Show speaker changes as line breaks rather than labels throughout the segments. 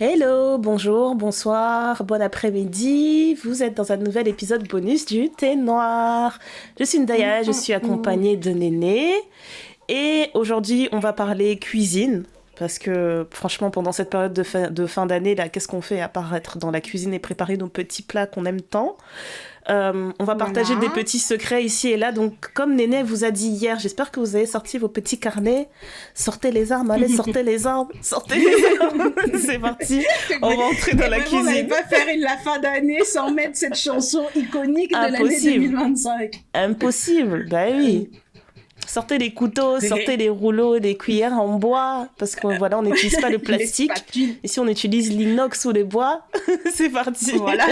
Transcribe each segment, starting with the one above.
Hello, bonjour, bonsoir, bon après-midi. Vous êtes dans un nouvel épisode bonus du Thé Noir. Je suis Ndaya, je suis accompagnée de Néné. Et aujourd'hui, on va parler cuisine. Parce que franchement, pendant cette période de fin d'année, là, qu'est-ce qu'on fait à part être dans la cuisine et préparer nos petits plats qu'on aime tant? On va partager des petits secrets ici et là. Donc, comme Néné vous a dit hier, j'espère que vous avez sorti vos petits carnets. Sortez les armes, allez, sortez les armes, sortez les armes. C'est parti, on va entrer dans la cuisine.
On n'allait pas faire la fin d'année sans mettre cette chanson iconique de l'année 2025.
Impossible, bah oui. Sortez les couteaux, sortez les rouleaux, les cuillères en bois, parce qu'on voilà, on n'utilise pas le plastique. Ici, on utilise l'inox ou les bois. C'est parti.
Voilà.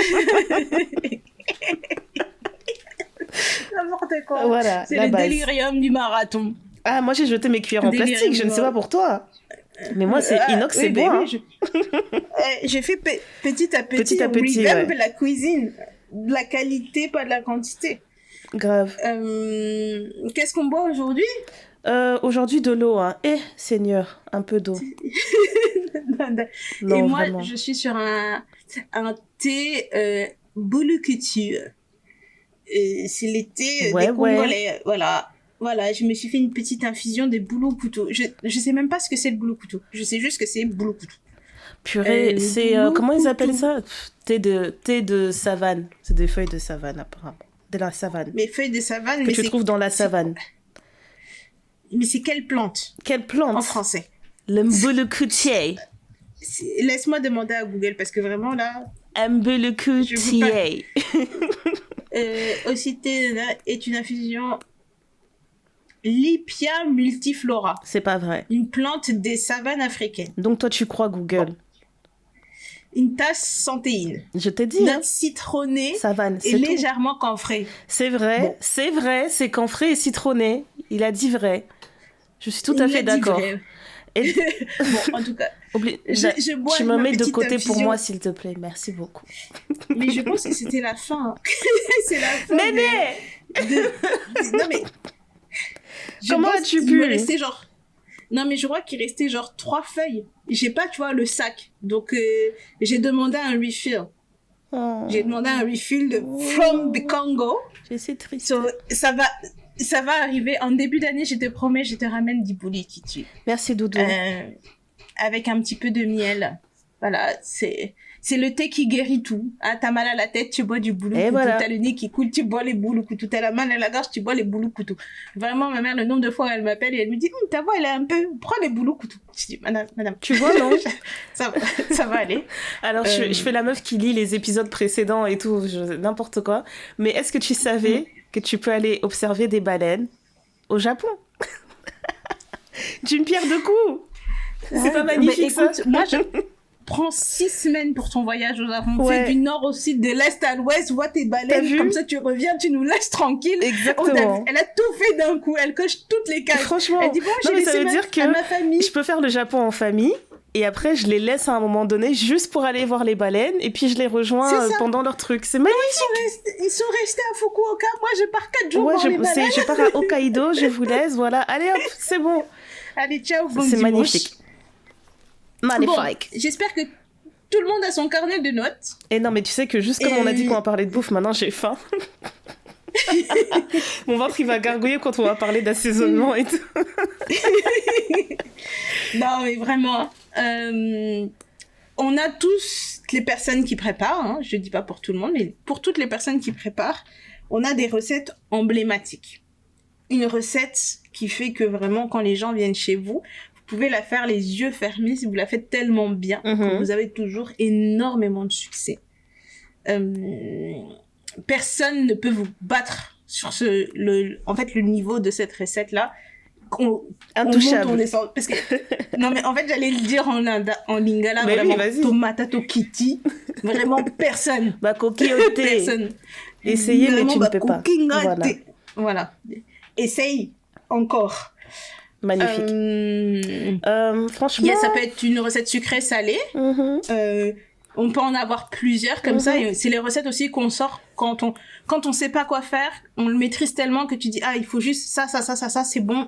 N'importe quoi.
Voilà,
c'est le délirium du marathon.
Ah, moi j'ai jeté mes cuillères en plastique, je ne sais pas pour toi. Mais moi c'est inox, c'est bois.
Oui, j'ai fait petit à petit revamp la cuisine, de la qualité, pas de la quantité.
Grave.
Qu'est-ce qu'on boit aujourd'hui?
Aujourd'hui de l'eau, hein. Eh, Seigneur, un peu d'eau.
Non, et moi, vraiment. Je suis sur un thé Bulukutu. C'est l'été des Congolais. Voilà, je me suis fait une petite infusion de Bulukutu. Je sais même pas ce que c'est le Bulukutu. Je sais juste que c'est Bulukutu.
Purée, c'est comment ils appellent ça? Thé de savane. C'est des feuilles de savane apparemment. De la savane.
Mais feuilles de savane.
Que tu trouves dans la savane.
Mais c'est quelle plante?
Quelle plante?
En français.
Le mbulukutier.
Laisse-moi demander à Google parce que vraiment là.
Mbulukutier.
Ocité est une infusion Lipia multiflora.
C'est pas vrai.
Une plante des savanes africaines.
Donc toi tu crois Google?
Bon. Une tasse santéine.
Je t'ai dit.
Note citronnée
savane,
et légèrement camphrée.
C'est vrai, bon. C'est vrai, c'est camphré et citronné. Il a dit vrai. Je suis tout à fait d'accord.
Et... bon, en tout cas, je bois
tu me mets de côté
infusion.
Pour moi, s'il te plaît. Merci beaucoup.
Mais je pense que c'était la fin. C'est la fin.
Néné
Non mais...
Comment as-tu pu
genre... Non, mais je crois qu'il restait genre 3 feuilles. J'ai pas, tu vois, le sac. Donc, j'ai demandé un refill.
Oh.
J'ai demandé un refill de From the Congo.
Je suis triste.
So, ça va arriver. En début d'année, je te promets, je te ramène du Bulukutu.
Merci, Doudou.
Avec un petit peu de miel. Voilà, c'est le thé qui guérit tout. Ah, t'as mal à la tête, tu bois du Bulukutu.
Voilà.
T'as le nez qui coule, tu bois les Bulukutu. T'as la mal à la gorge, tu bois les Bulukutu. Vraiment, ma mère, le nombre de fois elle m'appelle et elle me dit ta voix, elle est un peu... Prends les Bulukutu. Je dis, madame.
Tu vois, non?
ça va aller.
Alors, je fais la meuf qui lit les épisodes précédents et tout, n'importe quoi. Mais est-ce que tu savais que tu peux aller observer des baleines au Japon? D'une pierre deux coups. C'est pas magnifique,
écoute,
ça?
Moi, je prends 6 semaines pour ton voyage au Japon.
Ouais.
Fais du nord au sud, de l'est à l'ouest, vois tes baleines, comme ça tu reviens, tu nous laisses tranquille.
Exactement.
Elle a tout fait d'un coup, elle coche toutes les cases.
Franchement,
elle dit, bon, j'ai laissé
ça veut dire que
ma famille.
Je peux faire le Japon en famille, et après je les laisse à un moment donné juste pour aller voir les baleines, et puis je les rejoins pendant leur truc. C'est magnifique.
Ils sont restés à Fukuoka, moi je pars 4 jours voir les baleines.
Je pars à Hokkaido, je vous laisse, voilà. Allez hop, c'est bon.
Allez, ciao, bon
C'est
dimanche.
magnifique. Magnifique.
Bon, j'espère que tout le monde a son carnet de notes.
Et non, mais tu sais que juste comme on a dit qu'on va parler de bouffe, maintenant j'ai faim. Mon ventre il va gargouiller quand on va parler d'assaisonnement et tout.
Non, mais vraiment, on a tous les personnes qui préparent, hein, je dis pas pour tout le monde, mais pour toutes les personnes qui préparent, on a des recettes emblématiques. Une recette qui fait que vraiment quand les gens viennent chez vous, vous pouvez la faire les yeux fermés si vous la faites tellement bien que vous avez toujours énormément de succès. Personne ne peut vous battre sur le niveau de cette recette-là.
Intouchable.
Parce que, non, mais en fait, j'allais le dire en lingala,
mais
vraiment,
oui,
tomata tokiti. Vraiment, personne.
Coquilloté.
Personne.
Essayez, mais tu ne peux pas.
Voilà. Essaye encore.
Magnifique. Franchement...
ça peut être une recette sucrée salée. On peut en avoir plusieurs comme ça. Et c'est les recettes aussi qu'on sort quand on sait pas quoi faire. On le maîtrise tellement que tu dis il faut juste ça, c'est bon.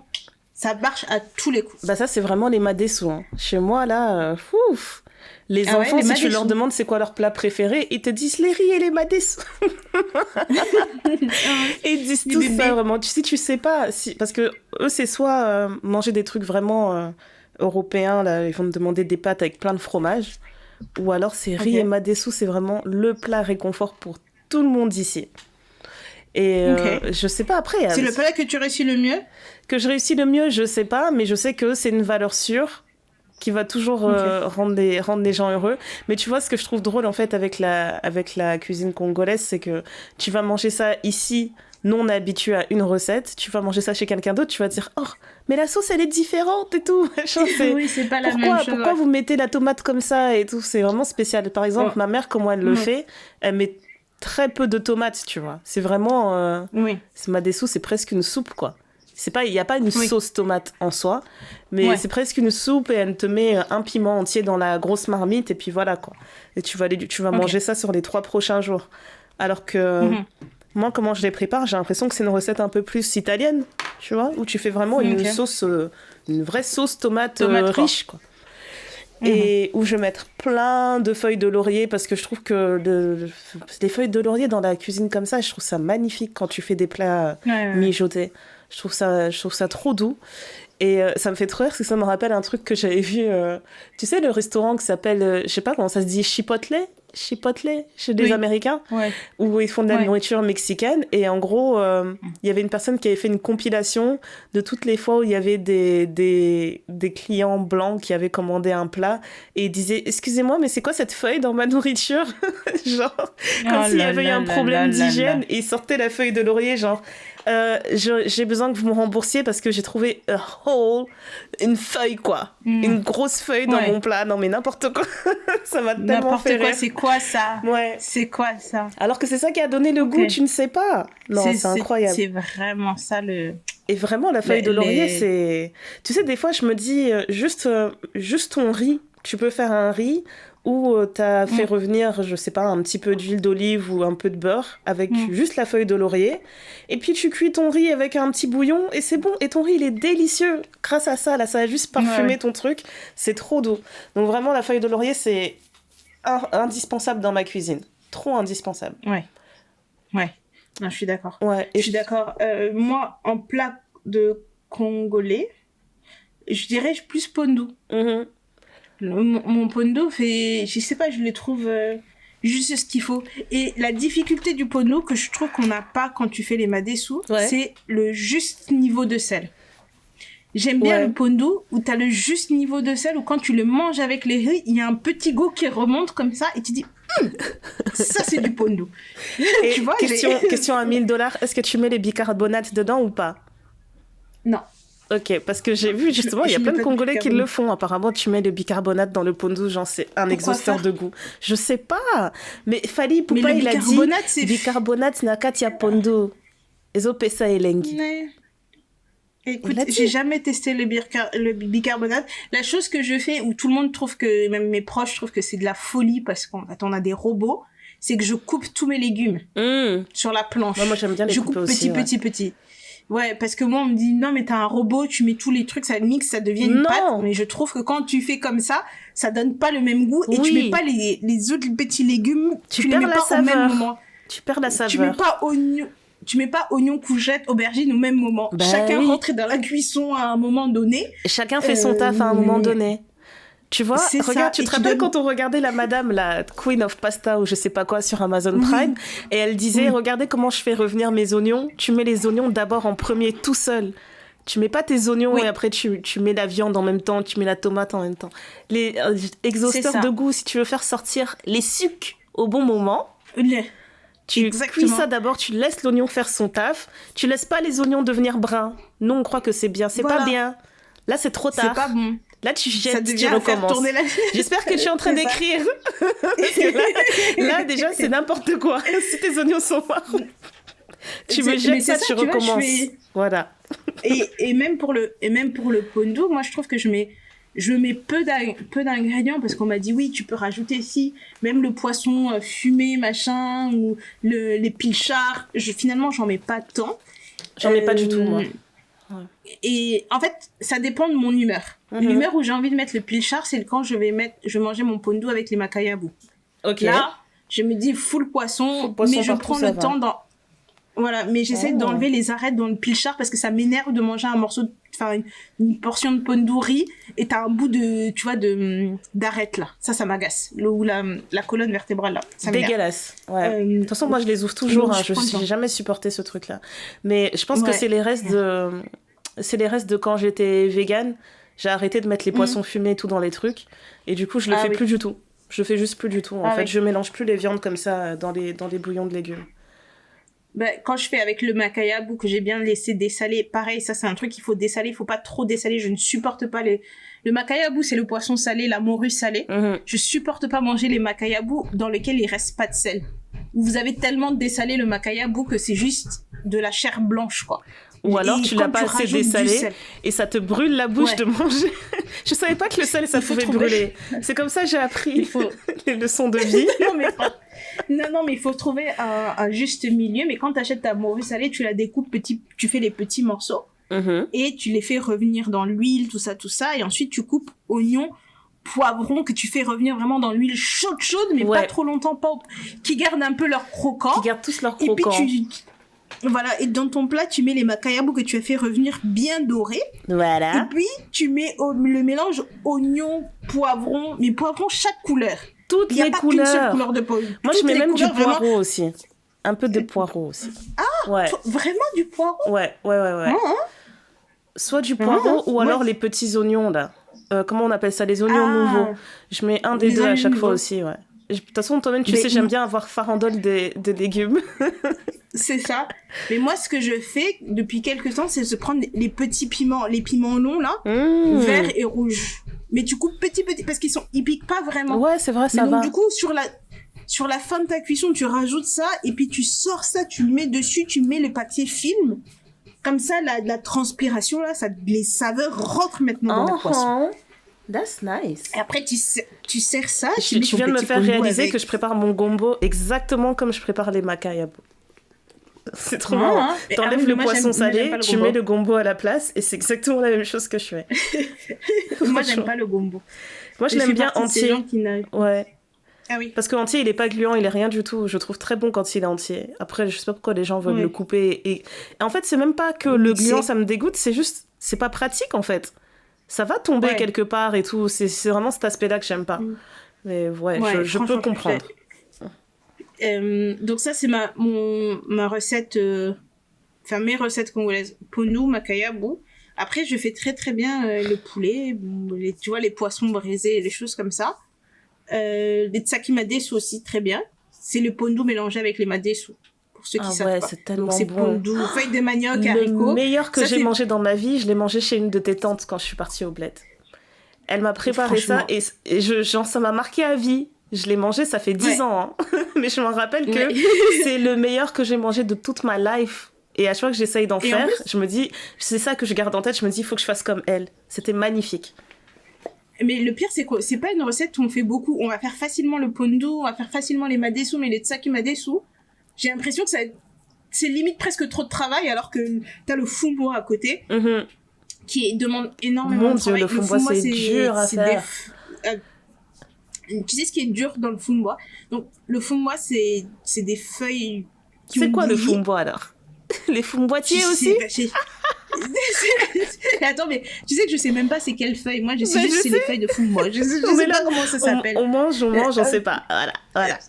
Ça marche à tous les coups.
Bah ça c'est vraiment les madessous. Hein. Chez moi là, Les
Ah ouais,
enfants,
les
si tu
madessous.
leur demandes c'est quoi leur plat préféré, ils te disent les riz et les madessous. Et ils disent
Les
tous
bébés.
ça, vraiment. Tu sais pas, parce que eux, c'est soit manger des trucs vraiment européens, là, ils vont te demander des pâtes avec plein de fromage, ou alors c'est riz et
Ok.
madessous, c'est vraiment le plat réconfort pour tout le monde ici. Et
Ok.
je sais pas après,
C'est le plat que tu réussis le mieux?
que je réussis le mieux, je sais pas, mais je sais que c'est une valeur sûre qui va toujours
Ok.
rendre les gens heureux. Mais tu vois, ce que je trouve drôle en fait avec la cuisine congolaise, c'est que tu vas manger ça ici, nous on est habitué à une recette, tu vas manger ça chez quelqu'un d'autre, tu vas te dire, oh, mais la sauce elle est différente et tout. Machin,
Oui, c'est pas la même chose.
pourquoi
Ouais.
vous mettez la tomate comme ça et tout, c'est vraiment spécial. Par exemple,
Ouais.
ma mère, comment elle le fait, elle met très peu de tomates, tu vois. C'est vraiment,
Oui.
c'est madessou, c'est presque une soupe, quoi. C'est pas, il n'y a pas une
Oui.
sauce tomate en soi, mais
Ouais.
c'est presque une soupe et elle te met un piment entier dans la grosse marmite et puis voilà, quoi. Et tu vas
Ok.
manger ça sur les 3 prochains jours. Alors que
Mhm.
moi, comment je les prépare, j'ai l'impression que c'est une recette un peu plus italienne, tu vois, où tu fais vraiment une
Ok.
sauce, une vraie sauce tomate,
Tomate, quoi.
riche, quoi. Et où je vais mettre plein de feuilles de laurier parce que je trouve que les feuilles de laurier dans la cuisine comme ça, je trouve ça magnifique quand tu fais des plats
Ouais.
mijotés. Je trouve ça trop doux. Et ça me fait trop rire parce que ça me rappelle un truc que j'avais vu. Tu sais, le restaurant qui s'appelle, je sais pas comment ça se dit, Chipotle? Chipotle chez les
Oui.
Américains,
Ouais.
où ils font de la
Ouais.
nourriture mexicaine. Et en gros, il y avait une personne qui avait fait une compilation de toutes les fois où il y avait des clients blancs qui avaient commandé un plat et ils disaient, excusez-moi, mais c'est quoi cette feuille dans ma nourriture? Genre, comme
Oh
s'il y
là
avait eu
là
un
là
problème
là là
d'hygiène
là.
et ils sortaient la feuille de laurier, genre, j'ai besoin que vous me remboursiez parce que j'ai trouvé une feuille, quoi. Une grosse feuille dans
Ouais.
mon plat. Non, mais n'importe quoi. Ça m'a tellement
N'importe
fait
quoi,
rire.
c'est quoi ça?
Ouais.
C'est quoi ça?
Alors que c'est ça qui a donné le
Ok.
goût, tu ne sais pas. Non, c'est incroyable.
C'est vraiment ça le.
Et vraiment, la feuille de laurier, c'est... Tu sais, des fois, je me dis, juste ton riz, tu peux faire un riz où t'as fait revenir, je sais pas, un petit peu d'huile d'olive ou un peu de beurre avec juste la feuille de laurier. Et puis, tu cuis ton riz avec un petit bouillon et c'est bon. Et ton riz, il est délicieux. Grâce à ça, là, ça a juste parfumé ton truc. C'est trop doux. Donc vraiment, la feuille de laurier, c'est indispensable dans ma cuisine. Trop indispensable.
Ouais. Ouais. Non, je suis d'accord.
Ouais.
Je suis d'accord. Moi, en plat de congolais, je dirais plus pondu.
Mhm.
Mon pondu fait, je sais pas, je le trouve juste ce qu'il faut. Et la difficulté du pondu que je trouve qu'on n'a pas quand tu fais les madessous, c'est le juste niveau de sel. J'aime bien le pondu où t'as le juste niveau de sel, où quand tu le manges avec les riz, il y a un petit goût qui remonte comme ça et tu dis ça c'est du pondu.
Et
tu vois,
question à 1000$, est-ce que tu mets les bicarbonates dedans ou pas?
Non.
Ok, parce que j'ai vu justement, il y a plein de Congolais qui le font. Apparemment, tu mets le bicarbonate dans le pondu, genre c'est un exhausteur de goût. Je sais pas, mais Fally Poupa, il a dit bicarbonate nakati ya pondu. Ezopesa elengi.
Écoute, j'ai jamais testé le bicarbonate. La chose que je fais, où tout le monde trouve que, même mes proches trouvent que c'est de la folie parce qu'en fait on a des robots, c'est que je coupe tous mes légumes sur la planche.
Ouais, moi j'aime bien les couper aussi.
Je coupe petit. Ouais, parce que moi on me dit non mais t'as un robot, tu mets tous les trucs, ça mixe, ça devient une pâte. Mais je trouve que quand tu fais comme ça, ça donne pas le même goût et tu mets pas les autres petits légumes, tu les mets pas au même moment.
Tu perds la saveur.
Tu mets pas oignon, courgette, aubergine au même moment. Chacun rentre dans la cuisson à un moment donné.
Et chacun fait son taf à un moment donné. Tu vois, regarde, tu te rappelles quand on regardait la madame, la Queen of Pasta ou je sais pas quoi sur Amazon Prime, et elle disait, regardez comment je fais revenir mes oignons. Tu mets les oignons d'abord en premier tout seul. Tu mets pas tes oignons et après tu mets la viande en même temps, tu mets la tomate en même temps. Les exhausteurs de goût, si tu veux faire sortir les sucs au bon moment. Tu cuis ça d'abord, tu laisses l'oignon faire son taf, tu laisses pas les oignons devenir bruns. Nous, on croit que c'est bien, c'est pas bien. Là, c'est trop tard.
C'est pas bon.
Là, tu jettes, tu recommences. J'espère que tu es en train d'écrire. là, déjà, c'est n'importe quoi. Si tes oignons sont marrons, tu me jettes ça, tu recommences. Voilà.
Et même pour le pondu, moi, je trouve que je mets peu d'ingrédients parce qu'on m'a dit oui, tu peux rajouter même le poisson fumé, machin, ou les pilchards. Finalement, j'en mets pas tant.
J'en mets pas du tout, moi. Ouais.
Et en fait, ça dépend de mon humeur. L'humeur où j'ai envie de mettre le pilchard, c'est quand je vais manger mon pondu avec les makayabu.
Ok.
Là, je me dis full poisson mais je prends le temps dans... Voilà, mais j'essaie d'enlever les arêtes dans le pilchard parce que ça m'énerve de manger un morceau, une portion de pondu riz et t'as un bout de, tu vois, d'arête là. Ça m'agace. Ou la colonne vertébrale là. Ça m'énerve.
Dégueulasse. Ouais. De toute façon, moi je les ouvre toujours. Hein. J'ai jamais supporté ce truc là. Mais je pense que c'est les restes de quand j'étais végane. J'ai arrêté de mettre les poissons fumés et tout dans les trucs. Et du coup, je le fais plus du tout. Je fais juste plus du tout. En fait, je mélange plus les viandes comme ça dans les bouillons de légumes.
Quand je fais avec le makayabu que j'ai bien laissé dessaler, pareil, ça c'est un truc qu'il faut dessaler, il faut pas trop dessaler, je ne supporte pas le makayabu, c'est le poisson salé, la morue salée. Je supporte pas manger les makayabu dans lesquels il reste pas de sel. Vous avez tellement dessalé le makayabu que c'est juste de la chair blanche, quoi.
Ou alors tu l'as pas assez dessalé et ça te brûle la bouche de manger. Je savais pas que le sel ça pouvait brûler. C'est comme ça que j'ai appris les leçons de vie.
Non, mais il faut trouver un juste milieu. Mais quand tu achètes ta morue salée, tu la découpes tu fais les petits morceaux et tu les fais revenir dans l'huile, tout ça. Et ensuite, tu coupes oignons, poivrons que tu fais revenir vraiment dans l'huile chaude, mais pas trop longtemps, qui gardent un peu leur croquant.
Qui gardent tous leur croquant.
Et puis voilà, et dans ton plat, tu mets les makayabu que tu as fait revenir bien dorés.
Voilà.
Et puis, tu mets le mélange oignon, poivron, mais poivron chaque couleur.
Toutes les couleurs. Il n'y a pas qu'une seule
couleur de poivron.
Moi, je mets même du poireau aussi. Un peu de poireau aussi.
Ah, ouais. Vraiment du poireau?
Ouais. Soit du poireau ou alors les petits oignons, là. Comment on appelle ça? Les oignons nouveaux. Je mets un des deux à chaque fois aussi, ouais. De toute façon, toi-même, tu sais, j'aime bien avoir farandole de légumes.
C'est ça. Mais moi, ce que je fais depuis quelques temps, c'est de prendre les petits piments, les piments longs, là, verts et rouges. Mais tu coupes petit, parce ils piquent pas vraiment.
Ouais, c'est vrai, ça va.
Donc, du coup, sur la fin de ta cuisson, tu rajoutes ça, et puis tu sors ça, tu le mets dessus, tu mets le papier film. Comme ça, la transpiration, là, les saveurs rentrent maintenant dans le poisson.
That's nice.
Et après, tu sers ça.
Tu viens de me faire réaliser que je prépare mon gombo exactement comme je prépare les makayabu. C'est trop marrant. T'enlèves le poisson salé, tu mets le gombo à la place et c'est exactement la même chose que je fais.
Moi, j'aime pas le gombo.
Moi, je l'aime bien entier. Ouais.
Ah oui.
Parce que entier, il est pas gluant, il est rien du tout. Je trouve très bon quand il est entier. Après, je sais pas pourquoi les gens veulent le couper. Et en fait, c'est même pas que le gluant, ça me dégoûte, c'est juste, c'est pas pratique en fait. Ça va tomber quelque part et tout. C'est vraiment cet aspect-là que j'aime pas. Mais je peux comprendre.
Donc ça, c'est ma recette, mes recettes congolaises. Pondu, makayabu. Après, je fais très très bien le poulet, tu vois, les poissons braisés, les choses comme ça. Les tsaki madesu aussi, très bien. C'est le pondu mélangé avec les madesu. Pour ceux qui savent pas.
C'est tellement
donc, c'est
bon.
Pondu, feuilles de manioc, haricots.
Le meilleur que j'ai mangé dans ma vie, je l'ai mangé chez une de tes tantes quand je suis partie au bled. Elle m'a préparé ça et ça m'a marqué à vie. Je l'ai mangé, ça fait 10 ans. Hein. Mais je m'en rappelle que c'est le meilleur que j'ai mangé de toute ma life. Et à chaque fois que j'essaye d'en faire, je me dis, c'est ça que je garde en tête, je me dis, il faut que je fasse comme elle. C'était magnifique.
Mais le pire, c'est quoi? C'est pas une recette où on fait beaucoup. On va faire facilement le pondu, on va faire facilement les madesu, mais les tsaki madesu, j'ai l'impression que c'est limite presque trop de travail, alors que t'as le fumbo à côté, qui demande énormément de travail.
Le fumbo, c'est dur à faire.
Tu sais ce qui est dur dans le fumbo? Donc, le fumbo, c'est des feuilles qui
c'est quoi le fumbo, alors? Les fumboitiers aussi?
Attends, mais tu sais que je sais même pas c'est quelles feuilles. Moi, je sais juste c'est les feuilles de fumbo. Je sais pas comment ça s'appelle.
On mange, on sait pas. Voilà.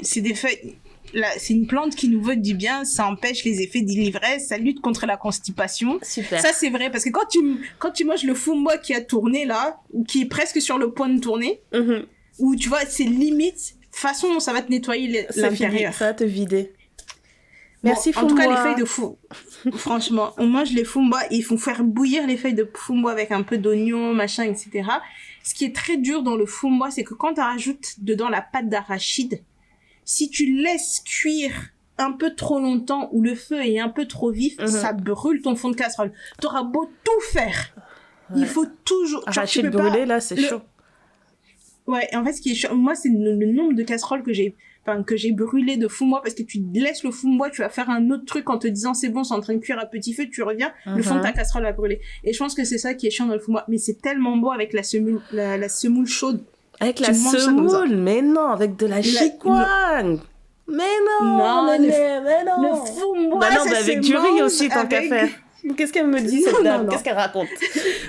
C'est des feuilles... Là, c'est une plante qui nous veut du bien, ça empêche les effets d'ivresse, ça lutte contre la constipation.
Super.
Ça, c'est vrai, parce que quand tu manges le fumbo qui a tourné là, ou qui est presque sur le point de tourner, ou tu vois, c'est limite, façon dont ça va te nettoyer l'intérieur.
Ça va te vider. Merci,
Fumbo. En tout cas, les feuilles de fumbo, franchement, on mange les fumbo, il faut faire bouillir les feuilles de fumbo avec un peu d'oignon, machin, etc. Ce qui est très dur dans le fumbo, c'est que quand tu rajoutes dedans la pâte d'arachide, si tu laisses cuire un peu trop longtemps ou le feu est un peu trop vif, ça brûle ton fond de casserole. T'auras beau tout faire. Ouais. Il faut toujours...
Arachide brûlé, là, c'est chaud.
Ouais, en fait, ce qui est chaud, moi, c'est le nombre de casseroles que j'ai que j'ai brûlé de fumbois, parce que tu laisses le fumbois, tu vas faire un autre truc en te disant c'est bon, c'est en train de cuire à petit feu, tu reviens, le fond de ta casserole va brûler. Et je pense que c'est ça qui est chiant dans le fumbois. Mais c'est tellement beau avec la semoule chaude.
Avec la semoule, mais non, avec de la chikwang. Mais non, mais non.
Le fumbois,
bah non, bah avec du riz aussi, tant qu'à faire. Qu'est-ce qu'elle me dit, cette dame? Qu'est-ce qu'elle raconte?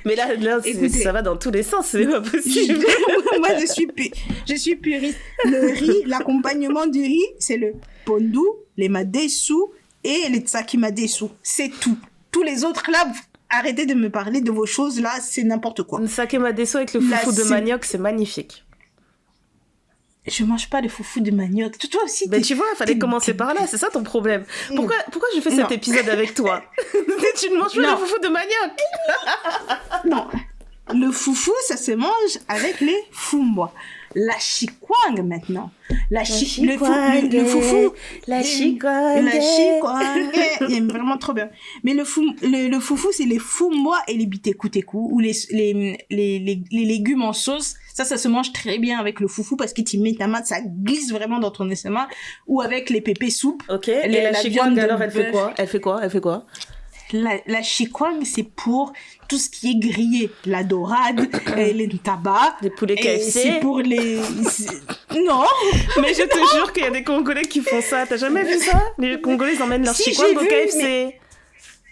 Mais là écoutez, ça va dans tous les sens, c'est pas possible.
Moi, je suis puriste. Le riz, l'accompagnement du riz, c'est le pondu, les madesu et les tsaki madesu. C'est tout. Tous les autres, là, arrêtez de me parler de vos choses, là, c'est n'importe quoi.
Le sake madesu avec le foufou de manioc, c'est magnifique.
Je mange pas le foufou de manioc. Toi aussi,
ben tu vois, il fallait commencer par là, c'est ça ton problème. Pourquoi je fais cet épisode avec toi? Tu ne manges pas le foufou de manioc?
Non. Le foufou, ça se mange avec les fumbois. La chikwang, maintenant. Le foufou.
La chikwang.
La chikwang. Il est vraiment trop bien. Mais le foufou, c'est les fumbois et les biteku-teku, ou les légumes en sauce. Ça se mange très bien avec le foufou parce que tu mets ta main, ça glisse vraiment dans ton estomac. Ou avec les pépés soupes.
Ok. Et la chikwang, alors, elle fait quoi?
La chikwang, c'est pour tout ce qui est grillé. La dorade, les ntaba.
Les poulets KFC.
C'est pour les... Non.
Mais je te jure qu'il y a des Congolais qui font ça. T'as jamais vu ça? Les Congolais, ils emmènent leur chikwang au KFC. Mais...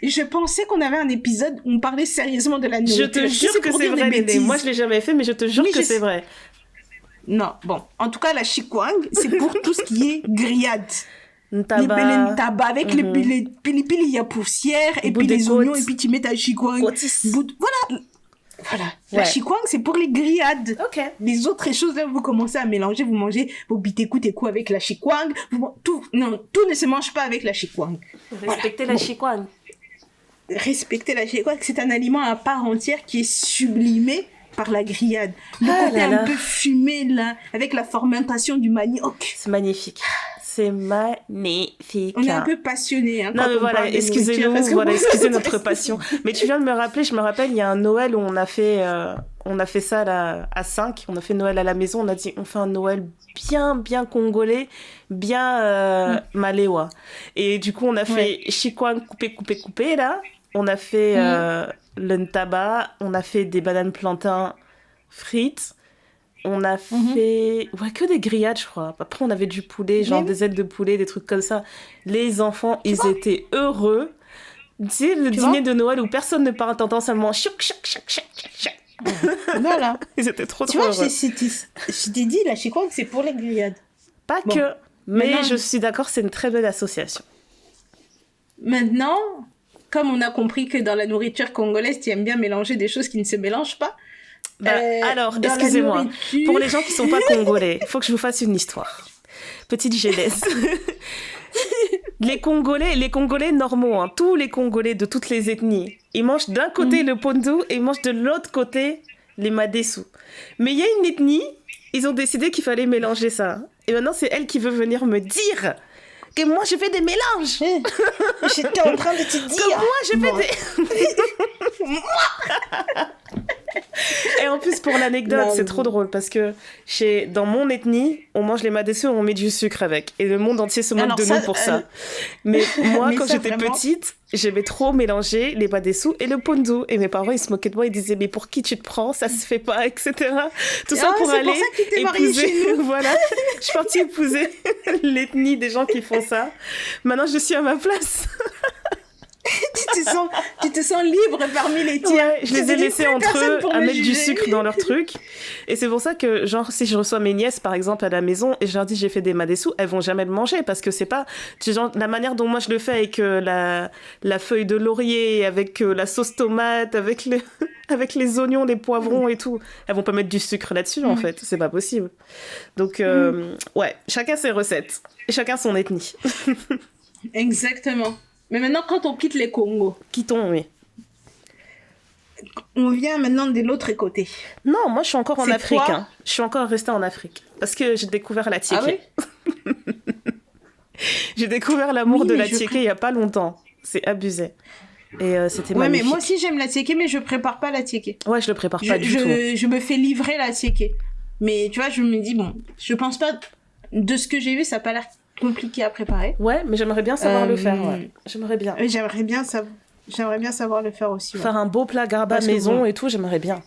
Je pensais qu'on avait un épisode où on parlait sérieusement de la nourriture.
Je te jure que c'est vrai, Néné. Moi, je l'ai jamais fait, mais je te jure que c'est vrai.
Non, bon. En tout cas, la chikwang, c'est pour tout ce qui est grillade.
Ntaba.
Avec les pili, il y a poussière, et puis les oignons, et puis tu mets ta chikwang. Voilà. Ouais. La chikwang, c'est pour les grillades.
Ok.
Les autres choses, là, vous commencez à mélanger, vous mangez vos biteku avec la chikwang. Tout ne se mange pas avec la chikwang.
Respectez la chikwang.
Respecter la chikwang, c'est un aliment à part entière qui est sublimé par la grillade. Le côté un peu fumé, là, avec la fermentation du manioc.
C'est magnifique. C'est magnifique.
On est un peu passionnés. Hein,
non, mais voilà, excusez-nous, excusez notre passion. Mais tu viens de me rappeler, je me rappelle, il y a un Noël où on a fait ça là, à 5. On a fait Noël à la maison. On a dit, on fait un Noël bien congolais, bien maléwa. Et du coup, on a fait chikwang coupé, là. On a fait le ntaba. On a fait des bananes plantains frites. On a fait... Ouais, que des grillades, je crois. Après, on avait du poulet, genre des ailes de poulet, des trucs comme ça. Les enfants, ils étaient heureux. Tu sais, le dîner de Noël où personne ne parle, t'entends seulement...
Voilà.
Ils étaient trop heureux.
Tu vois, je t'ai dit, là, je crois que c'est pour les grillades.
Pas que. Mais je suis d'accord, c'est une très belle association.
Maintenant, comme on a compris que dans la nourriture congolaise, tu aimes bien mélanger des choses qui ne se mélangent pas...
alors, excusez-moi, pour les gens qui sont pas congolais, il faut que je vous fasse une histoire. Petite genèse. Les Congolais normaux, hein, tous les Congolais de toutes les ethnies, ils mangent d'un côté le pondu et ils mangent de l'autre côté les madesu. Mais il y a une ethnie, ils ont décidé qu'il fallait mélanger ça. Et maintenant, c'est elle qui veut venir me dire que moi, je fais des mélanges.
J'étais en train de te dire.
Que moi, je fais des... Et en plus, pour l'anecdote, c'est trop drôle parce que dans mon ethnie, on mange les madesu et on met du sucre avec. Et le monde entier se moque de nous pour ça. Mais moi, quand j'étais petite, j'aimais trop mélanger les madesu et le pondu. Et mes parents, ils se moquaient de moi, ils disaient, mais pour qui tu te prends? Ça se fait pas, etc. Tout ça pour aller épouser. Voilà. Je suis partie épouser l'ethnie des gens qui font ça. Maintenant, je suis à ma place.
tu te sens libre parmi les tiens.
Ouais, je les ai laissés entre eux à mettre du sucre dans leur truc. Et c'est pour ça que, genre, si je reçois mes nièces, par exemple, à la maison, et je leur dis j'ai fait des madesu, elles vont jamais le manger parce que c'est pas, genre, la manière dont moi je le fais avec la feuille de laurier, avec la sauce tomate, avec les oignons, les poivrons et tout. Elles vont pas mettre du sucre là-dessus, en fait. C'est pas possible. Donc, ouais, chacun ses recettes. Et chacun son ethnie.
Exactement. Mais maintenant, quand on quitte les Congos...
Quittons, oui.
On vient maintenant de l'autre côté.
Non, moi, je suis encore en Afrique. Hein. Je suis encore restée en Afrique. Parce que j'ai découvert la tiéké. Ah oui. J'ai découvert l'amour de la tiéké il y a pas longtemps. C'est abusé. Et c'était magnifique.
Mais moi aussi, j'aime la tiéké, mais je prépare pas la tiéké.
Ouais, je le prépare pas du tout.
Je me fais livrer la tiéké. Mais tu vois, je me dis, bon, je pense pas... De ce que j'ai vu, ça n'a pas l'air compliqué à préparer.
Ouais, mais j'aimerais bien savoir le faire, ouais. J'aimerais bien.
J'aimerais bien savoir le faire aussi. Ouais.
Faire un beau plat garba maison et tout, j'aimerais bien.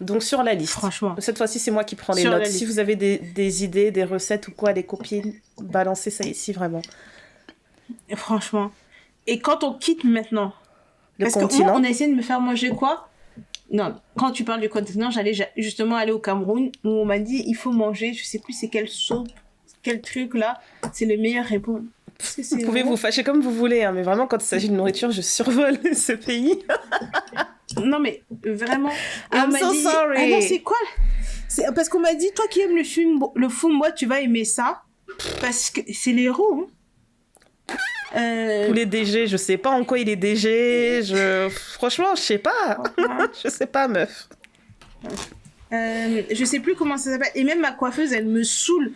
Donc sur la liste.
Franchement.
Cette fois-ci, c'est moi qui prends les notes. Si vous avez des idées, des recettes ou quoi, les copines, balancez ça ici, vraiment.
Franchement. Et quand on quitte maintenant,
le
parce
continent.
que moi, on a essayé de me faire manger quoi? Non, quand tu parles du continent, j'allais justement aller au Cameroun où on m'a dit il faut manger, je sais plus c'est quelle soupe, quel truc là, c'est le meilleur réponse.
Vous pouvez vous fâcher comme vous voulez, hein, mais vraiment quand il s'agit de nourriture, je survole ce pays.
Non mais vraiment.
I'm so sorry.
Ah non, c'est quoi? Parce qu'on m'a dit toi qui aimes le fumbo, tu vas aimer ça parce que c'est les roux.
Poulet DG, je sais pas en quoi il est DG. Franchement, je sais pas. Je sais pas, meuf.
Je sais plus comment ça s'appelle. Et même ma coiffeuse, elle me saoule.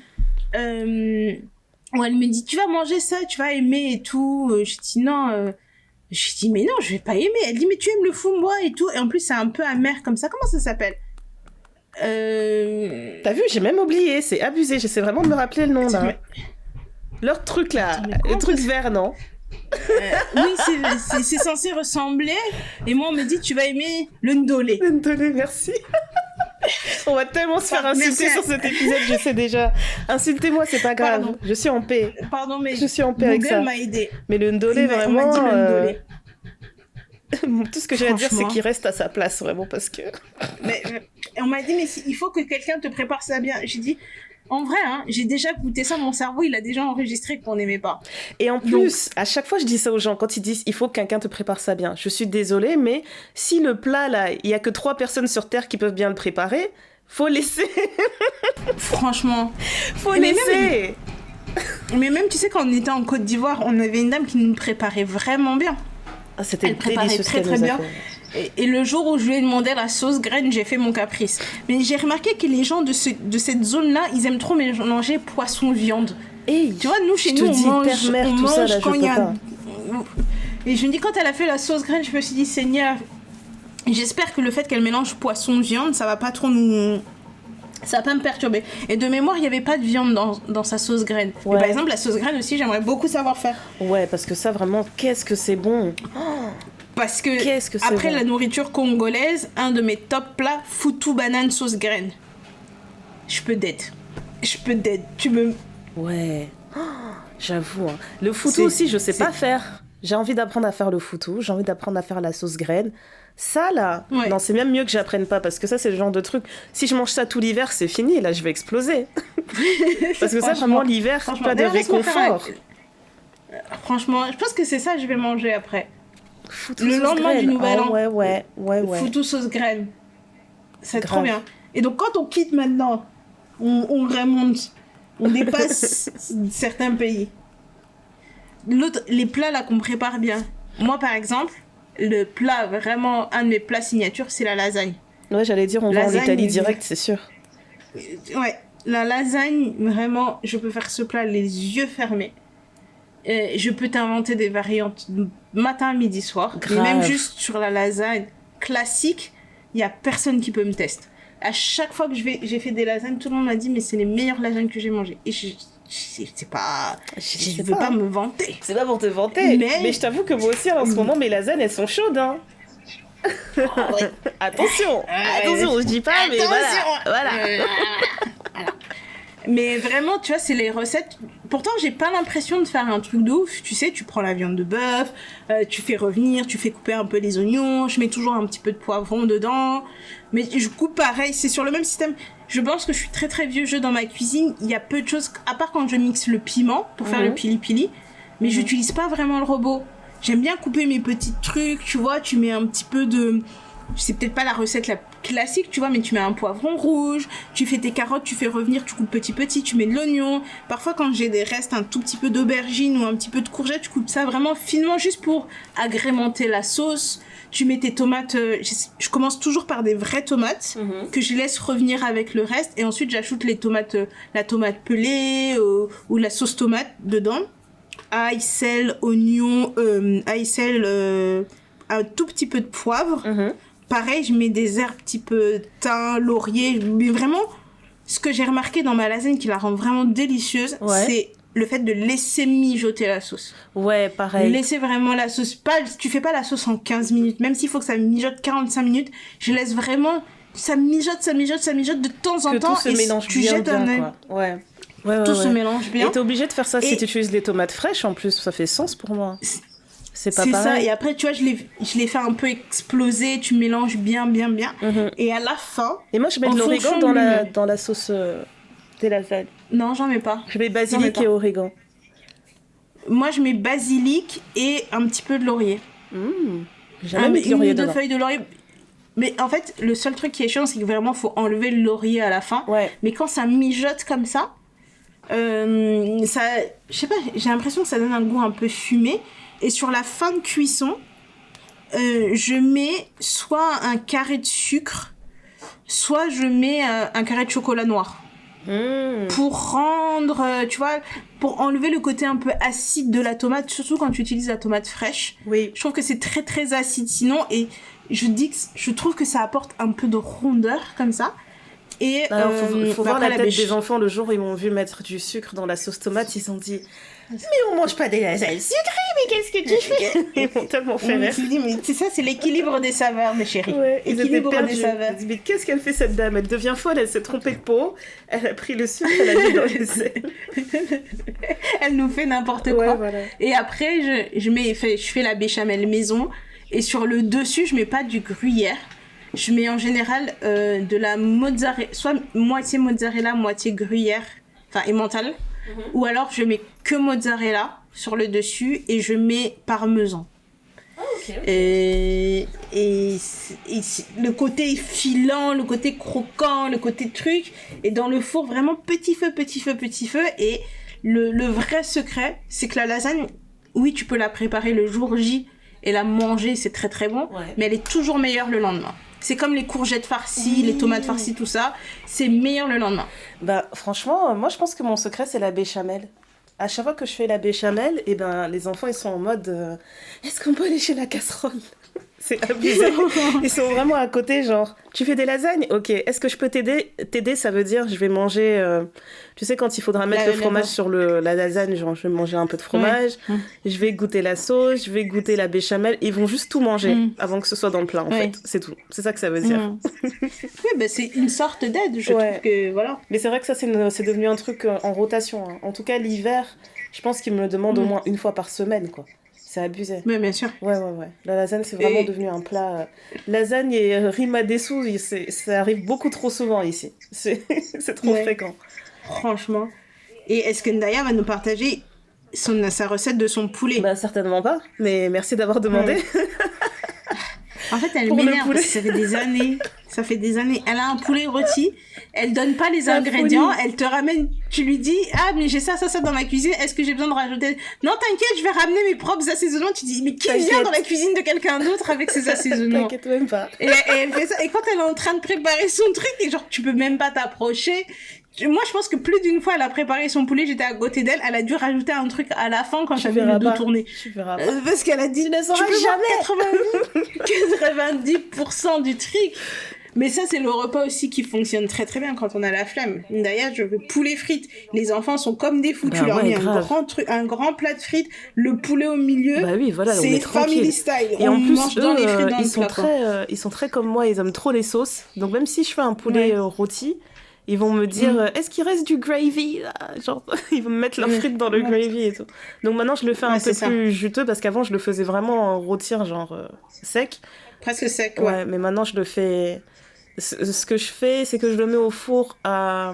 Où elle me dit, tu vas manger ça, tu vas aimer et tout. Je dis non. Je dis mais non, je vais pas aimer. Elle dit mais tu aimes le fumbois et tout. Et en plus, c'est un peu amer comme ça. Comment ça s'appelle?
T'as vu, j'ai même oublié. C'est abusé. J'essaie vraiment de me rappeler le nom là. Leur truc là, le truc vert, non?
Oui, c'est censé ressembler. Et moi, on me dit, tu vas aimer le ndolé.
Le ndolé, merci. On va tellement se faire insulter sur cet épisode, je sais déjà. Insultez-moi, c'est pas grave.
Pardon.
Je suis en paix.
Pardon, mais
je suis en paix avec ça.
Google m'a aidé.
Mais le ndolé, vraiment...
On m'a dit le ndolé.
Tout ce que j'ai à dire, c'est qu'il reste à sa place, vraiment, parce que...
mais on m'a dit, mais il faut que quelqu'un te prépare ça bien. J'ai dit... En vrai, hein, j'ai déjà goûté ça, mon cerveau, il a déjà enregistré qu'on n'aimait pas.
Et en plus, à chaque fois, je dis ça aux gens, quand ils disent « il faut que quelqu'un te prépare ça bien ». Je suis désolée, mais si le plat, là, il n'y a que 3 personnes sur Terre qui peuvent bien le préparer, faut laisser.
Franchement.
Faut laisser.
Mais même, tu sais, quand on était en Côte d'Ivoire, on avait une dame qui nous préparait vraiment bien.
Ah, c'était
délicieux, très, très bien. Et le jour où je lui ai demandé la sauce graine, j'ai fait mon caprice. Mais j'ai remarqué que les gens de cette zone-là, ils aiment trop manger poisson-viande.
Hey,
tu vois, nous, chez nous, on mange quand il y a... Et je me dis, quand elle a fait la sauce graine, je me suis dit, Seigneur, j'espère que le fait qu'elle mélange poisson-viande, ça va pas trop nous... Ça va pas me perturber. Et de mémoire, il n'y avait pas de viande dans sa sauce graine. Ouais. Et par exemple, la sauce graine aussi, j'aimerais beaucoup savoir faire.
Ouais, parce que ça, vraiment, qu'est-ce que c'est bon.
Parce que après la nourriture congolaise, un de mes top plats, foutou banane sauce graine. Je peux d'être. Tu me...
Ouais. J'avoue. Hein. Le foutou aussi, je sais pas faire. J'ai envie d'apprendre à faire le foutou. J'ai envie d'apprendre à faire la sauce graine. Ça, là, ouais. Non, c'est même mieux que j'apprenne pas. Parce que ça, c'est le genre de truc... Si je mange ça tout l'hiver, c'est fini. Là, je vais exploser. Parce que ça, vraiment, l'hiver, c'est pas de réconfort.
Franchement, je pense que c'est ça que je vais manger après.
Foutou
le lendemain du nouvel an.
Ouais.
Foutou sauce graine. C'est trop bien. Et donc, quand on quitte maintenant, on remonte. On dépasse certains pays. Les plats là qu'on prépare bien. Moi, par exemple, le plat, vraiment, un de mes plats signatures, c'est la lasagne.
Ouais, j'allais dire, on va en Italie direct, c'est sûr.
Ouais, la lasagne, vraiment, je peux faire ce plat les yeux fermés. Je peux t'inventer des variantes matin, midi, soir.
Grave.
Mais même juste sur la lasagne classique, il n'y a personne qui peut me tester. À chaque fois que j'ai fait des lasagnes, tout le monde m'a dit mais c'est les meilleures lasagnes que j'ai mangées. Et c'est pas... Je veux pas me vanter.
C'est pas pour te vanter. Mais je t'avoue que moi aussi, en ce moment, mes lasagnes, elles sont chaudes. Hein. Oh, ouais. Attention, je dis pas, mais voilà.
Mais vraiment, tu vois, c'est les recettes... Pourtant, j'ai pas l'impression de faire un truc de ouf. Tu sais, tu prends la viande de bœuf, tu fais revenir, tu fais couper un peu les oignons, je mets toujours un petit peu de poivron dedans. Mais je coupe pareil, c'est sur le même système. Je pense que je suis très très vieux jeu dans ma cuisine. Il y a peu de choses, à part quand je mixe le piment pour faire le pili-pili. Mais j'utilise pas vraiment le robot. J'aime bien couper mes petits trucs, tu vois, tu mets un petit peu de... C'est peut-être pas la recette la classique, tu vois, mais tu mets un poivron rouge, tu fais tes carottes, tu fais revenir, tu coupes petit, tu mets de l'oignon. Parfois, quand j'ai des restes, un tout petit peu d'aubergine ou un petit peu de courgette, tu coupes ça vraiment finement juste pour agrémenter la sauce. Tu mets tes tomates, je commence toujours par des vraies tomates que je laisse revenir avec le reste et ensuite j'ajoute les tomates, la tomate pelée ou la sauce tomate dedans. Ail, sel, oignon, un tout petit peu de poivre. Pareil, je mets des herbes type thym, laurier, mais vraiment, ce que j'ai remarqué dans ma lasagne qui la rend vraiment délicieuse, c'est le fait de laisser mijoter la sauce.
Ouais, pareil.
Laisser vraiment la sauce. Tu fais pas la sauce en 15 minutes. Même s'il faut que ça mijote 45 minutes, je laisse vraiment... Ça mijote de temps en temps.
Que tout se mélange bien, quoi. Ouais.
Tout se mélange bien.
Et t'es obligé de faire ça si tu utilises les tomates fraîches, en plus. Ça fait sens pour moi. C'est pas pareil.
C'est ça. Et après, tu vois, je l'ai fait un peu exploser. Tu mélanges bien. Et à la fin...
Et moi, je mets de l'origan dans la sauce des lasagnes.
Non, j'en mets pas.
Je mets basilic et origan.
Moi, je mets basilic et un petit peu de laurier.
Jamais mis de laurier dedans.
Une ou deux feuilles de laurier. Mais en fait, le seul truc qui est chiant, c'est que vraiment, faut enlever le laurier à la fin.
Ouais.
Mais quand ça mijote comme ça, je sais pas, j'ai l'impression que ça donne un goût un peu fumé. Et sur la fin de cuisson, je mets soit un carré de sucre, soit je mets un carré de chocolat noir. Pour rendre, tu vois, pour enlever le côté un peu acide de la tomate, surtout quand tu utilises la tomate fraîche.
Oui.
Je trouve que c'est très très acide sinon, et je trouve que ça apporte un peu de rondeur comme ça. Et
alors, faut voir la tête des enfants le jour où ils m'ont vu mettre du sucre dans la sauce tomate, ils ont dit mais on mange pas des lasagnes sucrées, mais qu'est-ce que tu fais? Ils m'ont tellement fait rire.
Mais c'est ça, c'est l'équilibre des saveurs, mes chéris.
Ouais,
l'équilibre des saveurs.
Mais qu'est-ce qu'elle fait cette dame? Elle devient folle, elle s'est trompée de pot, elle a pris le sucre, elle a mis dans les ailes.
Elle nous fait n'importe quoi.
Voilà.
Et après, je fais la béchamel maison, et sur le dessus, je mets pas du gruyère. Je mets en général de la mozzarella, soit moitié mozzarella, moitié gruyère, enfin emmental. Ou alors je mets que mozzarella sur le dessus et je mets parmesan. Et le côté filant, le côté croquant, le côté truc, et dans le four vraiment petit feu. Et le vrai secret, c'est que la lasagne, oui, tu peux la préparer le jour J et la manger, c'est très très bon, mais elle est toujours meilleure le lendemain. C'est comme les courgettes farcies, les tomates farcies, tout ça. C'est meilleur le lendemain.
Bah, franchement, moi, je pense que mon secret, c'est la béchamel. À chaque fois que je fais la béchamel, et ben, les enfants, ils sont en mode est-ce qu'on peut lécher la casserole? C'est abusé. Ils sont vraiment à côté, genre, tu fais des lasagnes? Ok, est-ce que je peux t'aider? T'aider, ça veut dire, je vais manger... tu sais, quand il faudra mettre le fromage sur la lasagne, genre, je vais manger un peu de fromage, je vais goûter la sauce, je vais goûter la béchamel. Ils vont juste tout manger avant que ce soit dans le plat, en fait. C'est tout. C'est ça que ça veut dire.
Oui, bah, c'est une sorte d'aide, je trouve que, voilà.
Mais c'est vrai que ça, c'est devenu un truc en rotation. Hein. En tout cas, l'hiver, je pense qu'ils me le demandent au moins une fois par semaine, quoi. C'est abusé.
Oui, bien sûr.
Ouais. La lasagne, c'est vraiment devenu un plat... Lasagne et riz madessou, ça arrive beaucoup trop souvent ici. C'est trop fréquent.
Franchement. Et est-ce que Ndaya va nous partager sa recette de son poulet?
Bah, certainement pas, mais merci d'avoir demandé.
En fait, elle m'énerve parce que ça fait des années. Elle a un poulet rôti, elle donne pas les ingrédients, elle te ramène, tu lui dis, ah, mais j'ai ça dans ma cuisine, est-ce que j'ai besoin de rajouter? Non, t'inquiète, je vais ramener mes propres assaisonnements. Tu dis, mais qui vient dans la cuisine de quelqu'un d'autre avec ses assaisonnements?
T'inquiète même pas.
Et elle fait ça, et quand elle est en train de préparer son truc, et genre, tu peux même pas t'approcher. Moi, je pense que plus d'une fois, elle a préparé son poulet, j'étais à côté d'elle, elle a dû rajouter un truc à la fin quand j'avais le dos tourné.
Tu verras pas.
Parce qu'elle a dit, tu ne sauras jamais 90% du truc. Mais ça, c'est le repas aussi qui fonctionne très très bien quand on a la flemme. D'ailleurs, je veux poulet frites. Les enfants sont comme des fous. Tu leur mets un grand plat de frites, le poulet au milieu.
Bah oui, voilà,
c'est family style.
Et en plus,
mange dans les frites dans
ils sont très comme moi, ils aiment trop les sauces. Donc même si je fais un poulet rôti, ils vont me dire est-ce qu'il reste du gravy là? Genre, ils vont me mettre leurs frites dans le gravy et tout. Donc maintenant, je le fais un peu plus juteux parce qu'avant, je le faisais vraiment rôtir, genre sec.
Presque sec,
ouais. Mais maintenant, je le fais... Ce que je fais, c'est que je le mets au four à...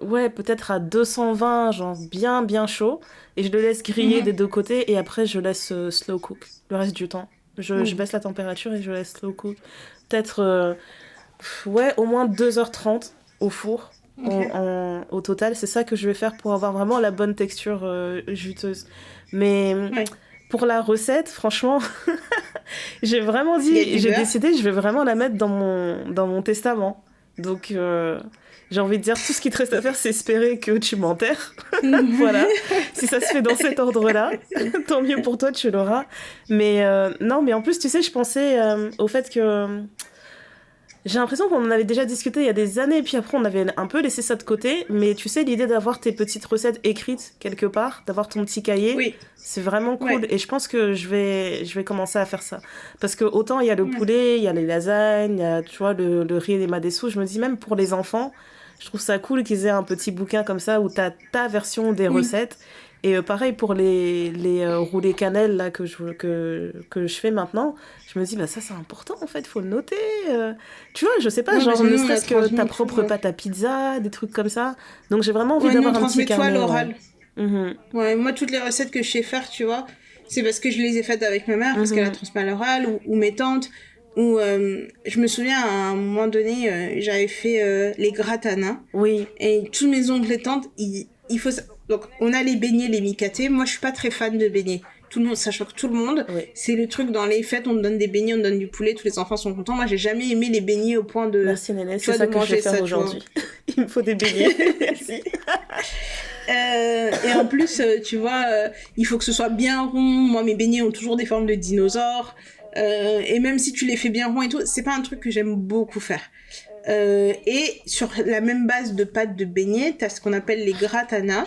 Ouais, peut-être à 220, genre bien chaud. Et je le laisse griller des deux côtés. Et après, je laisse slow cook le reste du temps. Je baisse la température et je laisse slow cook. Peut-être... au moins 2h30 au four. Au total, c'est ça que je vais faire pour avoir vraiment la bonne texture juteuse. Mais pour la recette, franchement, j'ai vraiment décidé, je vais vraiment la mettre dans mon testament. Donc, j'ai envie de dire, tout ce qui te reste à faire, c'est espérer que tu m'enterres. Voilà. Si ça se fait dans cet ordre-là, tant mieux pour toi, tu l'auras. Mais non, mais en plus, tu sais, je pensais au fait que... J'ai l'impression qu'on en avait déjà discuté il y a des années, et puis après on avait un peu laissé ça de côté. Mais tu sais, l'idée d'avoir tes petites recettes écrites quelque part, d'avoir ton petit cahier,
Oui.
c'est vraiment cool.
Ouais.
Et je pense que je vais commencer à faire ça. Parce que autant il y a le poulet, il y a les lasagnes, il y a, tu vois, le riz et les madessous. Je me dis même pour les enfants, je trouve ça cool qu'ils aient un petit bouquin comme ça où t'as ta version des
Oui.
recettes. Et pareil pour les roulés cannelle là, que je fais maintenant, je me dis, bah ça c'est important en fait, faut le noter. Tu vois, je sais pas,
Ouais,
genre
parce
ne
nous, on a
serait-ce que
transmis
ta
tout,
propre
ouais.
pâte à pizza, des trucs comme ça. Donc j'ai vraiment envie
Ouais, nous, on
d'avoir un petit
transmet tout à
carnet.
l'oral.
Ouais. Mhm.
Ouais, moi, toutes les recettes que je sais faire, tu vois, c'est parce que je les ai faites avec ma mère, parce qu'elle a
Mhm.
transmis à l'oral, ou mes tantes, ou je me souviens à un moment donné, j'avais fait les gratanas,
Oui,
et tous mes oncles et tantes, il faut... Donc, on a les beignets, les micatés. Moi, je suis pas très fan de beignets. Tout le monde, ça choque tout le monde.
oui.
C'est le truc dans les fêtes, on te donne des beignets, on te donne du poulet, tous les enfants sont contents. Moi, j'ai jamais aimé les beignets au point de,
Merci Néné,
tu
c'est
vois,
ça
de
que je vais
manger
faire
ça, tu vois.
aujourd'hui. Il me faut des beignets. Merci.
Et en plus, tu vois, il faut que ce soit bien rond. Moi, mes beignets ont toujours des formes de dinosaures. Et même si tu les fais bien ronds et tout, c'est pas un truc que j'aime beaucoup faire. Et sur la même base de pâte de beignets, t'as ce qu'on appelle les gratanas,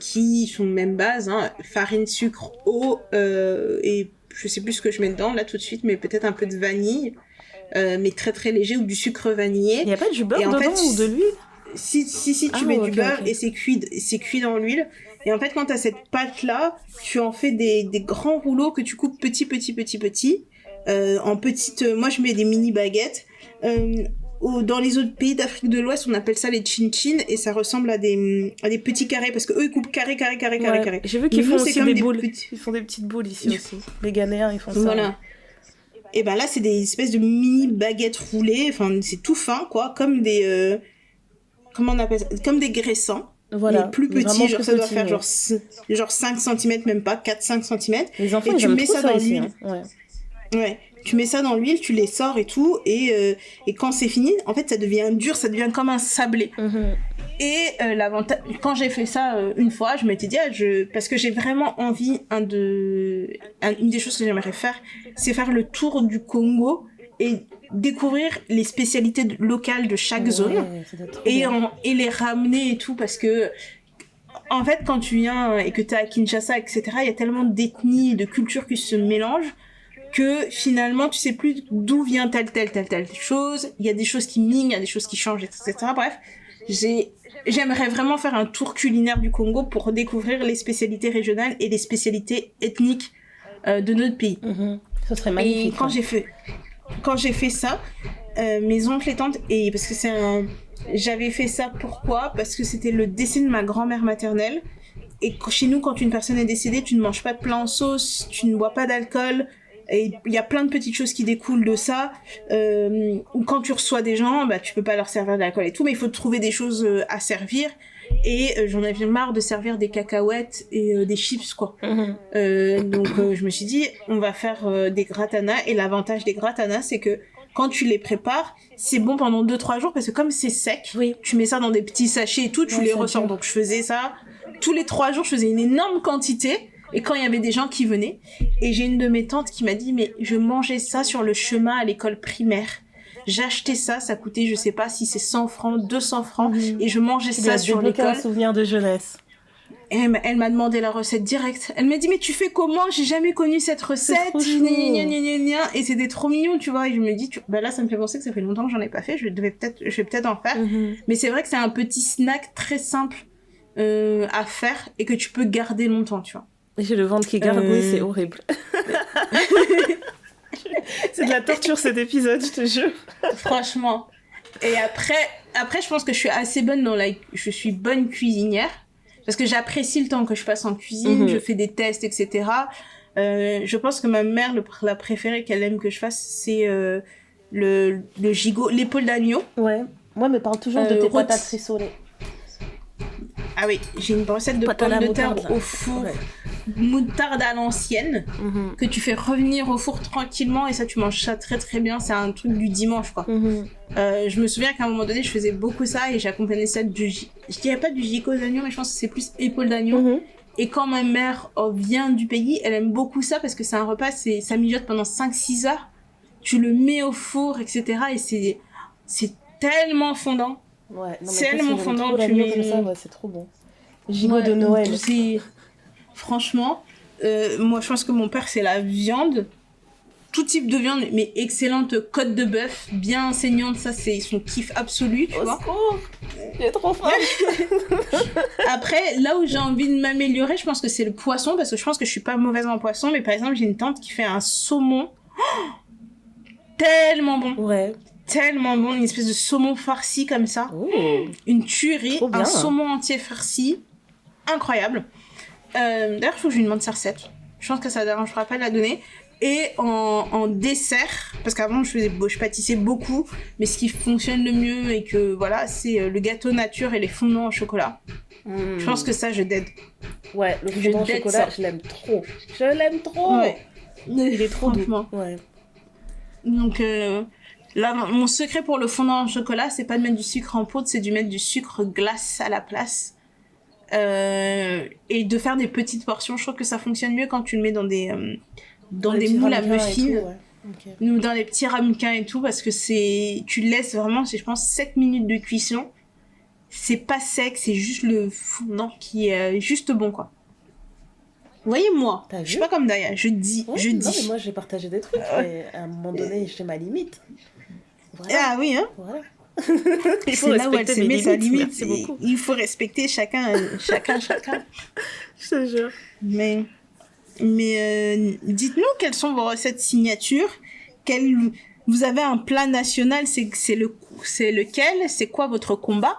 qui sont même base, hein, farine, sucre, eau, et je sais plus ce que je mets dedans là tout de suite, mais peut-être un peu de vanille, mais très très léger, ou du sucre vanillé.
Il n'y a pas du beurre
Et en
dedans
fait,
ou de l'huile?
si, tu
Ah,
mets
ok,
du beurre
ok.
et c'est cuit dans l'huile. Et en fait, quand t'as cette pâte-là, tu en fais des grands rouleaux que tu coupes petit, en petites... moi, je mets des mini baguettes. Dans les autres pays d'Afrique de l'Ouest, on appelle ça les chin-chin, et ça ressemble à des petits carrés, parce que eux ils coupent carré.
Ouais. J'ai vu
Mais
qu'ils font
nous, c'est
aussi
comme
des
des
boules.
petits...
Ils font des petites boules ici aussi. Les Ghanéens, ils font ça.
Voilà. Et ben là, c'est des espèces de mini baguettes roulées, enfin, c'est tout fin, quoi, comme des... comment on appelle ça? Comme des graissins.
Voilà.
Mais plus
Mais vraiment
petits, genre
plus
ça doit
petits,
faire
ouais.
genre 5 cm, même pas, 4-5 cm.
Les enfants,
Et
ils
tu
aiment
mets
trop
ça
ça
dans
ici.
l'huile.
Hein. Ouais.
Ouais. Tu mets ça dans l'huile, tu les sors et tout, et quand c'est fini, en fait, ça devient dur, ça devient comme un sablé.
Mhm.
Et l'avantage, quand j'ai fait ça une fois, je m'étais dit, parce que j'ai vraiment envie, une des choses que j'aimerais faire, c'est faire le tour du Congo et découvrir les spécialités locales de chaque zone,
Ouais, ça doit être trop bien.
et les ramener et tout, parce que en fait, quand tu viens et que t'es à Kinshasa, etc., il y a tellement d'ethnies et de cultures qui se mélangent que finalement, tu sais plus d'où vient telle chose. Il y a des choses qui mignent, il y a des choses qui changent, etc. Bref, j'aimerais vraiment faire un tour culinaire du Congo pour découvrir les spécialités régionales et les spécialités ethniques de notre pays.
Mhm. Ça serait
Et
magnifique.
quand j'ai fait ça, mes oncles et tantes, et parce que j'avais fait ça pourquoi? Parce que c'était le décès de ma grand-mère maternelle. Et chez nous, quand une personne est décédée, tu ne manges pas de plat en sauce, tu ne bois pas d'alcool. Et il y a plein de petites choses qui découlent de ça. Ou quand tu reçois des gens, bah, tu peux pas leur servir de l'alcool et tout, mais il faut trouver des choses à servir. Et j'en avais marre de servir des cacahuètes et des chips, quoi.
Mhm.
Donc je me suis dit, on va faire des gratanas. Et l'avantage des gratanas, c'est que quand tu les prépares, c'est bon pendant 2-3 jours, parce que comme c'est sec,
Oui.
tu mets ça dans des petits sachets et tout, tu
Ouais,
les
ça
ressors.
dure.
Donc je faisais ça tous les 3 jours, je faisais une énorme quantité. Et quand il y avait des gens qui venaient, et j'ai une de mes tantes qui m'a dit, mais je mangeais ça sur le chemin à l'école primaire. J'achetais ça, ça coûtait, je sais pas si c'est 100 francs, 200 francs,
Mhm.
et je mangeais
Tu lui
ça
as
sur
débloqué un
l'école.
souvenir de jeunesse.
Et elle m'a demandé la recette directe. Elle m'a dit, mais tu fais comment? J'ai jamais connu cette recette.
trop chou.
Gna, gna, gna, gna, gna. Et c'était trop mignon, tu vois. Et je me dis, bah là, ça me fait penser que ça fait longtemps que j'en ai pas fait. Je vais peut-être en faire.
Mhm.
Mais c'est vrai que c'est un petit snack très simple à faire et que tu peux garder longtemps, tu vois.
J'ai le ventre qui gargouille, c'est horrible. C'est de la torture cet épisode, je te jure.
Franchement. Et après, je pense que je suis assez bonne je suis bonne cuisinière. Parce que j'apprécie le temps que je passe en cuisine, je fais des tests, etc. Je pense que ma mère, le plat préféré qu'elle aime que je fasse, c'est le gigot, l'épaule d'agneau.
Ouais. Moi, me parle toujours de tes
rôti.
patates rissolées.
Ah oui, j'ai une recette de
Pâte à la
pommes de terre
moutarde, là.
au four,
Ouais.
moutarde à l'ancienne,
Mhm.
que tu fais revenir au four tranquillement, et ça, tu manges ça très très bien. C'est un truc du dimanche, quoi.
Mhm.
Je me souviens qu'à un moment donné, je faisais beaucoup ça, et j'accompagnais ça je dirais pas du gigot d'agneau, mais je pense que c'est plus épaule d'agneau.
Mhm.
Et quand ma mère vient du pays, elle aime beaucoup ça parce que c'est un repas, ça mijote pendant 5-6 heures. tu le mets au four, etc. Et c'est tellement fondant.
Ouais, non,
C'est tellement fondant.
Tu mets comme ça, ouais, c'est trop bon. Gigot de Noël.
Franchement, moi je pense que mon père c'est la viande. Tout type de viande, mais excellente côte de bœuf, bien saignante, ça c'est son kiff absolu, tu vois.
J'ai trop faim.
Après, là où j'ai envie de m'améliorer, je pense que c'est le poisson, parce que je pense que je suis pas mauvaise en poisson, mais par exemple, j'ai une tante qui fait un saumon tellement bon.
Ouais.
Tellement bon, une espèce de saumon farci comme ça.
Oh.
Une tuerie, un saumon entier farci. Incroyable. D'ailleurs, il faut que je lui demande sa recette. Je pense que ça ne dérangera pas de la donner. Et en dessert, parce qu'avant je pâtissais beaucoup, mais ce qui fonctionne le mieux et que voilà, c'est le gâteau nature et les fondants au chocolat. Je pense que ça, je dead.
Ouais, le fondant au chocolat, je l'aime trop. Je l'aime trop.
Ouais.
Il est trop doux.
Ouais. Donc là, mon secret pour le fondant au chocolat, c'est pas de mettre du sucre en poudre, c'est de mettre du sucre glace à la place. Et de faire des petites portions. Je trouve que ça fonctionne mieux quand tu le mets dans des moules à muffins, ou dans les petits ramequins et tout, parce que tu laisses vraiment, je pense, 7 minutes de cuisson. C'est pas sec, c'est juste le fondant qui est juste bon, quoi. Vous voyez, moi, je suis pas comme Daya, je dis.
Non, mais moi j'ai partagé des trucs, mais à un moment donné, j'ai ma limite.
Voilà. Ah oui, hein.
Voilà.
Il faut là où elle se met sa limite. Il faut respecter chacun.
Je te jure.
Mais dites-nous quelles sont vos recettes signatures. Vous avez un plat national, c'est lequel? C'est quoi votre combat?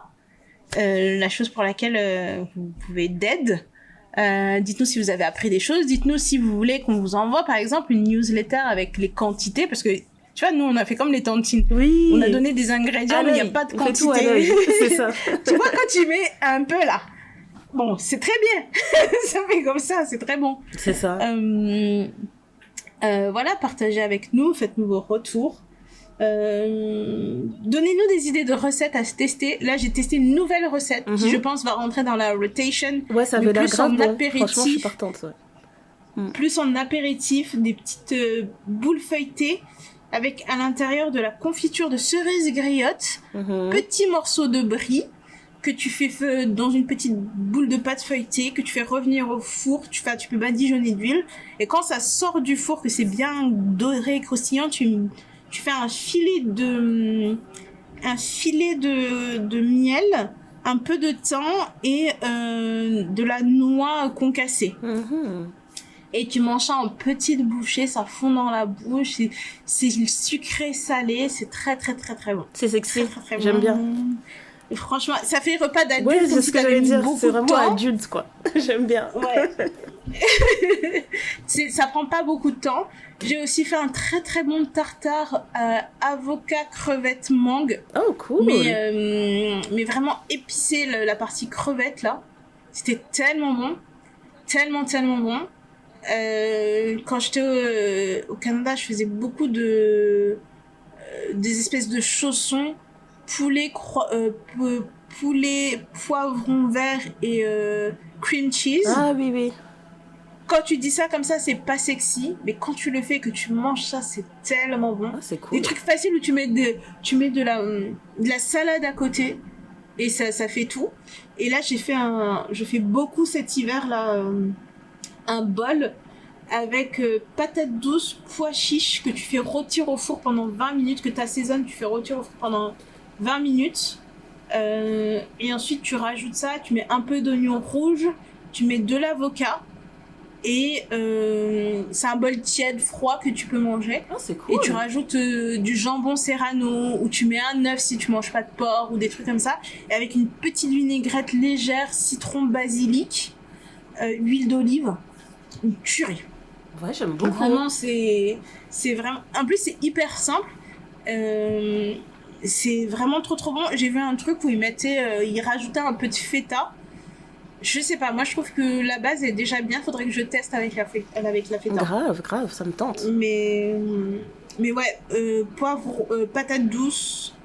La chose pour laquelle vous pouvez dead. Dites-nous si vous avez appris des choses. Dites-nous si vous voulez qu'on vous envoie par exemple une newsletter avec les quantités, parce que tu vois, nous on a fait comme les tantines.
Oui.
On a donné des ingrédients, mais il n'y a pas de quantité.
Tout c'est ça.
Tu vois, quand tu mets un peu là, bon, c'est très bien. Ça fait comme ça, c'est très bon.
C'est ça.
Voilà, partagez avec nous, faites-nous vos retours. Donnez-nous des idées de recettes à tester. Là, j'ai testé une nouvelle recette qui, je pense, va rentrer dans la rotation.
Ouais, ça veut l'air grave bon.
Apéritif.
Franchement, je suis partante, ouais.
Plus en apéritif, des petites boules feuilletées avec à l'intérieur de la confiture de cerises griottes, petits morceaux de brie que tu fais dans une petite boule de pâte feuilletée, que tu fais revenir au four, tu peux badigeonner d'huile, et quand ça sort du four, que c'est bien doré, croustillant, tu fais un filet de miel, un peu de thym et de la noix concassée. Et tu manges ça en petites bouchées, ça fond dans la bouche, c'est sucré salé, c'est très très très très bon.
C'est sexy,
très, très
j'aime
bon.
bien.
Et franchement, ça fait repas d'adulte.
Ouais, c'est ce que j'allais dire, c'est vraiment
temps.
adulte quoi. J'aime bien.
Ouais. Ça prend pas beaucoup de temps. J'ai aussi fait un très très bon tartare avocat crevette mangue.
Oh cool.
Mais vraiment épicé la partie crevette là. C'était tellement bon. Tellement bon. Quand j'étais au Canada, je faisais beaucoup des espèces de chaussons poulet poivron vert et cream cheese.
Ah oui.
Quand tu dis ça comme ça, c'est pas sexy, mais quand tu le fais et que tu manges ça, c'est tellement bon.
Ah, c'est cool.
Des trucs faciles où tu mets de la salade à côté et ça fait tout. Et là, je fais beaucoup cet hiver là un bol avec patates douces, pois chiches que tu fais rôtir au four pendant 20 minutes, que tu assaisonnes, tu fais rôtir au four pendant 20 minutes. Et ensuite, tu rajoutes ça, tu mets un peu d'oignon rouge, tu mets de l'avocat. Et c'est un bol tiède, froid que tu peux manger.
Oh, c'est cool.
Et tu rajoutes du jambon serrano, ou tu mets un œuf si tu manges pas de porc, ou des trucs comme ça. Et avec une petite vinaigrette légère, citron, basilic, huile d'olive, une tuerie.
Ouais, j'aime beaucoup.
Vraiment, c'est vraiment... En plus, c'est hyper simple. C'est vraiment trop bon. J'ai vu un truc où ils rajoutaient un peu de feta. Je sais pas, moi je trouve que la base est déjà bien, faudrait que je teste avec la feta.
Grave, ça me tente.
Mais ouais, poivre, patates douces,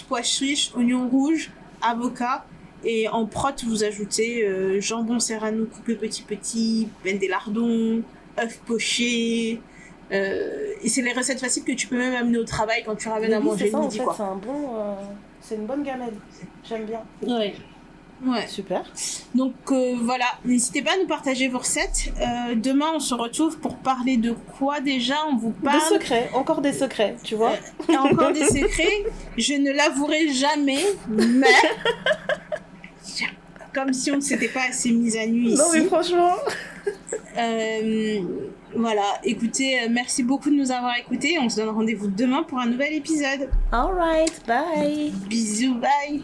pois chiches, oignons rouges, avocat, et en prot vous ajoutez jambon serrano coupé petit, peine des lardons, œufs pochés, Et c'est les recettes faciles que tu peux même amener au travail quand tu ramènes à manger
c'est ça,
le midi,
en fait,
quoi.
c'est un bon... c'est une bonne gamelle. J'aime bien.
Ouais. Ouais.
Super.
Donc voilà, n'hésitez pas à nous partager vos recettes. Demain, on se retrouve pour parler de quoi déjà? On vous parle...
Des secrets, encore des secrets, tu vois.
Il y a encore des secrets. Je ne l'avouerai jamais, mais... Comme si on ne s'était pas assez mis à nu ici.
Non mais franchement...
Voilà, écoutez, merci beaucoup de nous avoir écoutés. On se donne rendez-vous demain pour un nouvel épisode.
Alright, bye.
Bisous, bye.